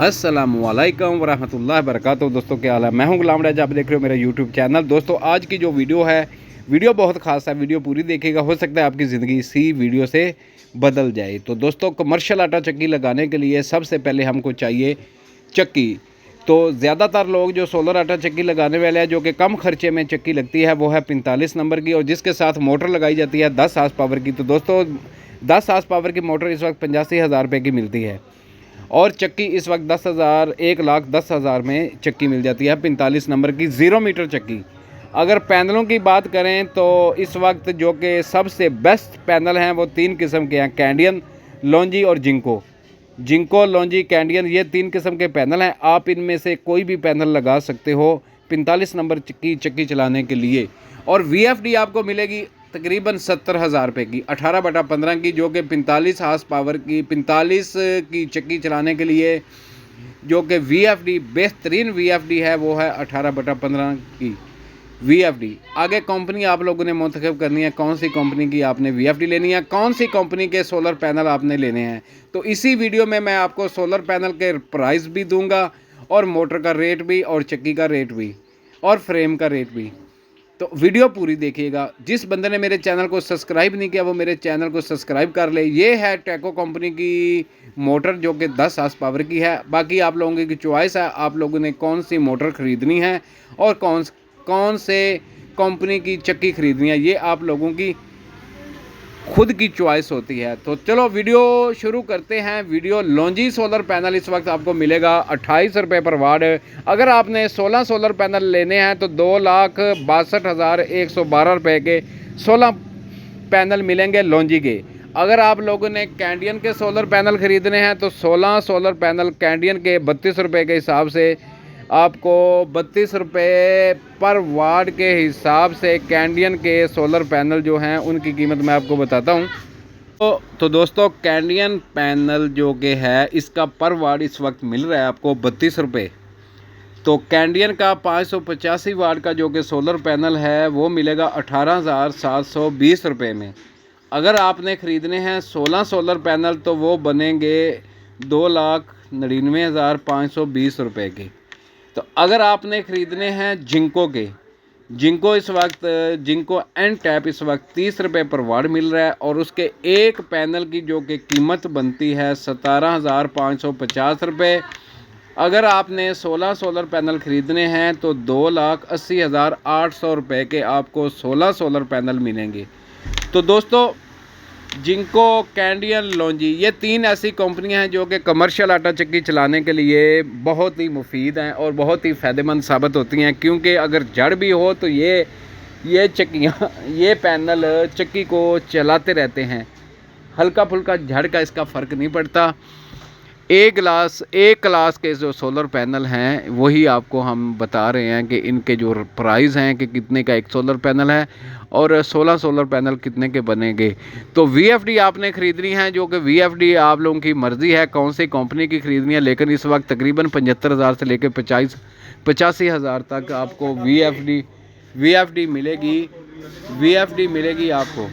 अस्सलामुअलैकुम वरहमतुल्लाहि वबरकातुहू। दोस्तों क्या हाल है। मैं हूं गुलाम राजा, आप देख रहे हो मेरा यूट्यूब चैनल। दोस्तों आज की जो वीडियो है, वीडियो बहुत ख़ास है। वीडियो पूरी देखिएगा, हो सकता है आपकी ज़िंदगी इसी वीडियो से बदल जाए। तो दोस्तों कमर्शियल आटा चक्की लगाने के लिए सबसे पहले हमको चाहिए चक्की। तो ज़्यादातर लोग जो सोलर आटा चक्की लगाने वाले हैं, जो कि कम खर्चे में चक्की लगती है, वो है 45 नंबर की, और जिसके साथ मोटर लगाई जाती है 10 हार्स पावर की। तो दोस्तों 10 हार्स पावर की मोटर इस वक्त 85,000 रुपये की मिलती है, और चक्की इस वक्त 10,000 1,10,000 में चक्की मिल जाती है 45 नंबर की 0 मीटर चक्की। अगर पैनलों की बात करें तो इस वक्त जो कि सबसे बेस्ट पैनल हैं वो 3 किस्म के हैं, कैंडियन, लॉन्जी और जिंको। जिंको, लॉन्जी, कैंडियन, ये 3 किस्म के पैनल हैं। आप इनमें से कोई भी पैनल लगा सकते हो 45 नंबर की चक्की चलाने के लिए। और VFD आपको मिलेगी तकरीबन 70,000 रुपये की 18/15 की, जो कि 45 हार्स पावर की 45 की चक्की चलाने के लिए जो कि VFD बेहतरीन VFD है वो है 18/15 की VFD। आगे कंपनी आप लोगों ने मुंतखब करनी है, कौन सी कंपनी की आपने VFD लेनी है, कौन सी कंपनी के सोलर पैनल आपने लेने हैं। तो इसी वीडियो में मैं आपको सोलर पैनल के प्राइस भी दूंगा, और मोटर का रेट भी, और चक्की का रेट भी, और फ्रेम का रेट भी। तो वीडियो पूरी देखिएगा। जिस बंदे ने मेरे चैनल को सब्सक्राइब नहीं किया वो मेरे चैनल को सब्सक्राइब कर ले। ये है टेको कंपनी की मोटर, जो कि 10 हार्स पावर की है। बाकी आप लोगों की चॉइस है, आप लोगों ने कौन सी मोटर ख़रीदनी है और कौन से कंपनी की चक्की ख़रीदनी है, ये आप लोगों की खुद की चॉइस होती है। तो चलो वीडियो शुरू करते हैं। वीडियो लॉन्जी सोलर पैनल इस वक्त आपको मिलेगा 28 रुपये पर वाट। अगर आपने 16 सोलर पैनल लेने हैं तो 2,62,112 रुपये के 16 पैनल मिलेंगे लॉन्जी के। अगर आप लोगों ने कैंडियन के सोलर पैनल ख़रीदने हैं तो 16 सोलर पैनल कैंडियन के 32 रुपये के हिसाब से आपको 32 रुपये पर वाट के हिसाब से कैंडियन के सोलर पैनल जो हैं उनकी कीमत मैं आपको बताता हूं। तो दोस्तों कैंडियन पैनल जो कि है इसका पर वाट इस वक्त मिल रहा है आपको 32 रुपये। तो कैंडियन का 585 वाट का जो कि सोलर पैनल है वो मिलेगा 18,720 रुपये में। अगर आपने ख़रीदने हैं 16 सोलर पैनल तो वो बनेंगे 2,99,520 रुपये के। तो अगर आपने ख़रीदने हैं जिंको इस वक्त जिंको एन टैप इस वक्त 30 रुपये पर वाट मिल रहा है, और उसके एक पैनल की जो कि कीमत बनती है 17,550 रुपये। अगर आपने 16 सोलर पैनल ख़रीदने हैं तो 2,80,800 रुपये के आपको 16 सोलर पैनल मिलेंगे। तो दोस्तों जिंको, कैंडियन, लॉन्जी, ये 3 ऐसी कंपनियां हैं जो कि कमर्शियल आटा चक्की चलाने के लिए बहुत ही मुफीद हैं और बहुत ही फ़ायदेमंद साबित होती हैं। क्योंकि अगर जड़ भी हो तो ये चक्कियाँ ये पैनल चक्की को चलाते रहते हैं। हल्का फुल्का झड़ का इसका फ़र्क नहीं पड़ता। एक क्लास के जो सोलर पैनल हैं वही आपको हम बता रहे हैं कि इनके जो प्राइस हैं कि कितने का एक सोलर पैनल है और 16 सोलर पैनल कितने के बनेंगे। तो VFD आपने ख़रीदनी है, जो कि VFD आप लोगों की मर्ज़ी है कौन सी कंपनी की ख़रीदनी है, लेकिन इस वक्त तकरीबन 75,000 से लेकर 85,000 तक आपको VFD मिलेगी आपको।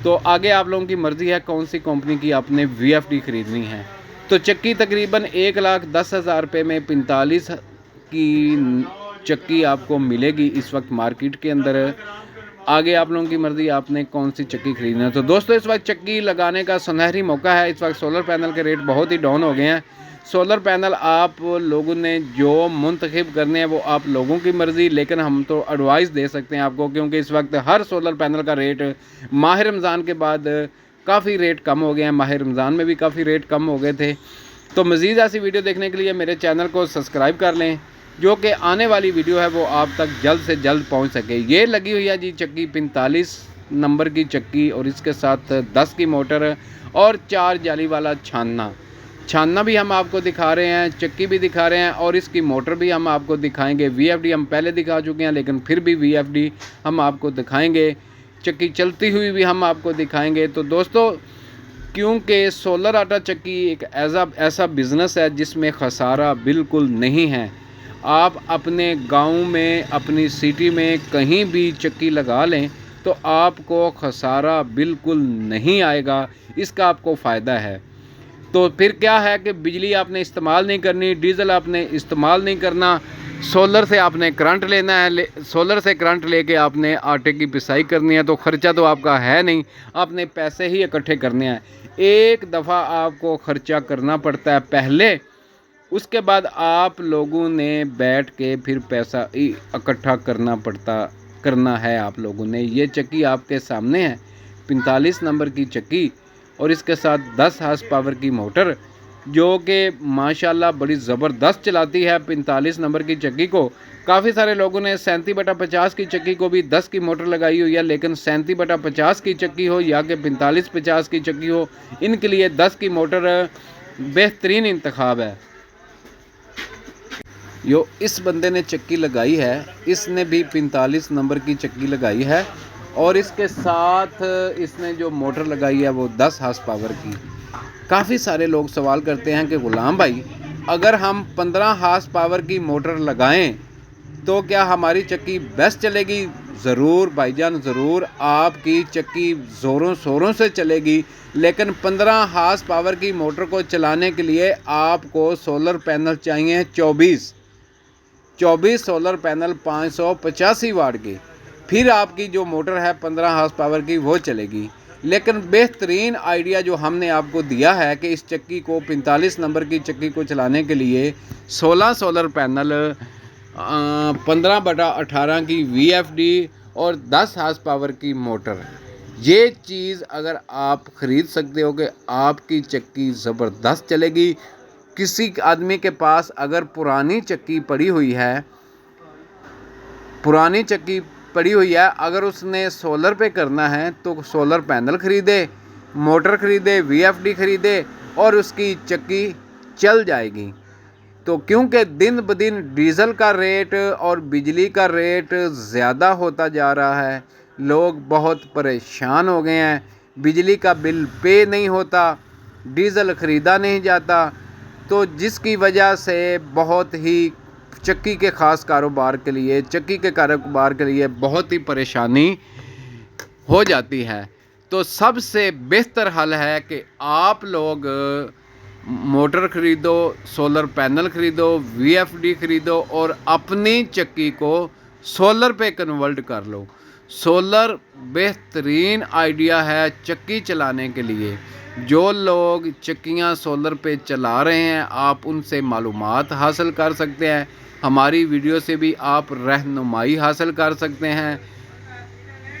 तो आगे आप लोगों की मर्ज़ी है कौन सी कंपनी की आपने VFD ख़रीदनी है। तो चक्की तकरीबन 1,10,000 रुपये में 45 की चक्की आपको मिलेगी इस वक्त मार्केट के अंदर। आगे आप लोगों की मर्ज़ी आपने कौन सी चक्की ख़रीदना है। तो दोस्तों इस वक्त चक्की लगाने का सुनहरी मौका है। इस वक्त सोलर पैनल के रेट बहुत ही डाउन हो गए हैं। सोलर पैनल आप लोगों ने जो मुंतखब करने हैं वो आप लोगों की मर्ज़ी, लेकिन हम तो एडवाइस दे सकते हैं आपको, क्योंकि इस वक्त हर सोलर पैनल का रेट माह रमज़ान के बाद काफ़ी रेट कम हो गए हैं। माह रमज़ान में भी काफ़ी रेट कम हो गए थे। तो मज़ीद ऐसी वीडियो देखने के लिए मेरे चैनल को सब्सक्राइब कर लें, जो कि आने वाली वीडियो है वो आप तक जल्द से जल्द पहुंच सके। ये लगी हुई है जी चक्की 45 नंबर की चक्की, और इसके साथ 10 की मोटर और 4 जाली वाला छानना भी हम आपको दिखा रहे हैं, चक्की भी दिखा रहे हैं, और इसकी मोटर भी हम आपको दिखाएँगे। VFD हम पहले दिखा चुके हैं, लेकिन फिर भी VFD हम आपको दिखाएँगे। चक्की चलती हुई भी हम आपको दिखाएंगे। तो दोस्तों क्योंकि सोलर आटा चक्की एक ऐसा बिज़नेस है जिसमें ख़सारा बिल्कुल नहीं है। आप अपने गांव में, अपनी सिटी में कहीं भी चक्की लगा लें तो आपको ख़सारा बिल्कुल नहीं आएगा, इसका आपको फ़ायदा है। तो फिर क्या है कि बिजली आपने इस्तेमाल नहीं करनी, डीज़ल आपने इस्तेमाल नहीं करना, सोलर से आपने करंट लेना है, सोलर से करंट लेके आपने आटे की पिसाई करनी है। तो ख़र्चा तो आपका है नहीं, आपने पैसे ही इकट्ठे करने हैं। एक दफ़ा आपको ख़र्चा करना पड़ता है पहले, उसके बाद आप लोगों ने बैठ के फिर पैसा इकट्ठा करना है आप लोगों ने। ये चक्की आपके सामने है, 45 नंबर की चक्की, और इसके साथ 10 हार्स पावर की मोटर, जो कि माशाल्लाह बड़ी ज़बरदस्त चलाती है 45 नंबर की चक्की को। काफ़ी सारे लोगों ने 37/50 की चक्की को भी 10 की मोटर लगाई हुई है, लेकिन 37/50 की चक्की हो या कि 45/50 की चक्की हो, इनके लिए 10 की मोटर बेहतरीन इंतखाब है। यो इस बंदे ने चक्की लगाई है, इसने भी 45 नंबर की चक्की लगाई है, और इसके साथ इसने जो मोटर लगाई है वो 10 हार्स पावर की। काफ़ी सारे लोग सवाल करते हैं कि गुलाम भाई, अगर हम 15 हार्स पावर की मोटर लगाएं तो क्या हमारी चक्की बेस्ट चलेगी? ज़रूर भाईजान, ज़रूर आपकी चक्की ज़ोरों शोरों से चलेगी, लेकिन 15 हार्स पावर की मोटर को चलाने के लिए आपको सोलर पैनल चाहिए 24 सोलर पैनल 585 वाट के, फिर आपकी जो मोटर है 15 हार्स पावर की वो चलेगी। लेकिन बेहतरीन आइडिया जो हमने आपको दिया है कि इस चक्की को 45 नंबर की चक्की को चलाने के लिए 16 सोलर पैनल, 15/18 की VFD और 10 हार्स पावर की मोटर, ये चीज़ अगर आप ख़रीद सकते हो कि आपकी चक्की ज़बरदस्त चलेगी। किसी आदमी के पास अगर पुरानी चक्की पड़ी हुई है, अगर उसने सोलर पे करना है तो सोलर पैनल ख़रीदे, मोटर ख़रीदे, VFD ख़रीदे, और उसकी चक्की चल जाएगी। तो क्योंकि दिन ब दिन डीज़ल का रेट और बिजली का रेट ज़्यादा होता जा रहा है, लोग बहुत परेशान हो गए हैं, बिजली का बिल पे नहीं होता, डीज़ल ख़रीदा नहीं जाता, तो जिसकी वजह से बहुत ही चक्की के ख़ास कारोबार के लिए बहुत ही परेशानी हो जाती है। तो सबसे बेहतर हल है कि आप लोग मोटर ख़रीदो, सोलर पैनल ख़रीदो, VFD ख़रीदो और अपनी चक्की को सोलर पे कन्वर्ट कर लो। सोलर बेहतरीन आइडिया है चक्की चलाने के लिए। जो लोग चक्कियाँ सोलर पे चला रहे हैं, आप उनसे मालूमात हासिल कर सकते हैं, हमारी वीडियो से भी आप रहनुमाई हासिल कर सकते हैं,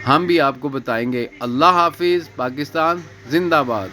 हम भी आपको बताएंगे। अल्लाह हाफिज़। पाकिस्तान जिंदाबाद।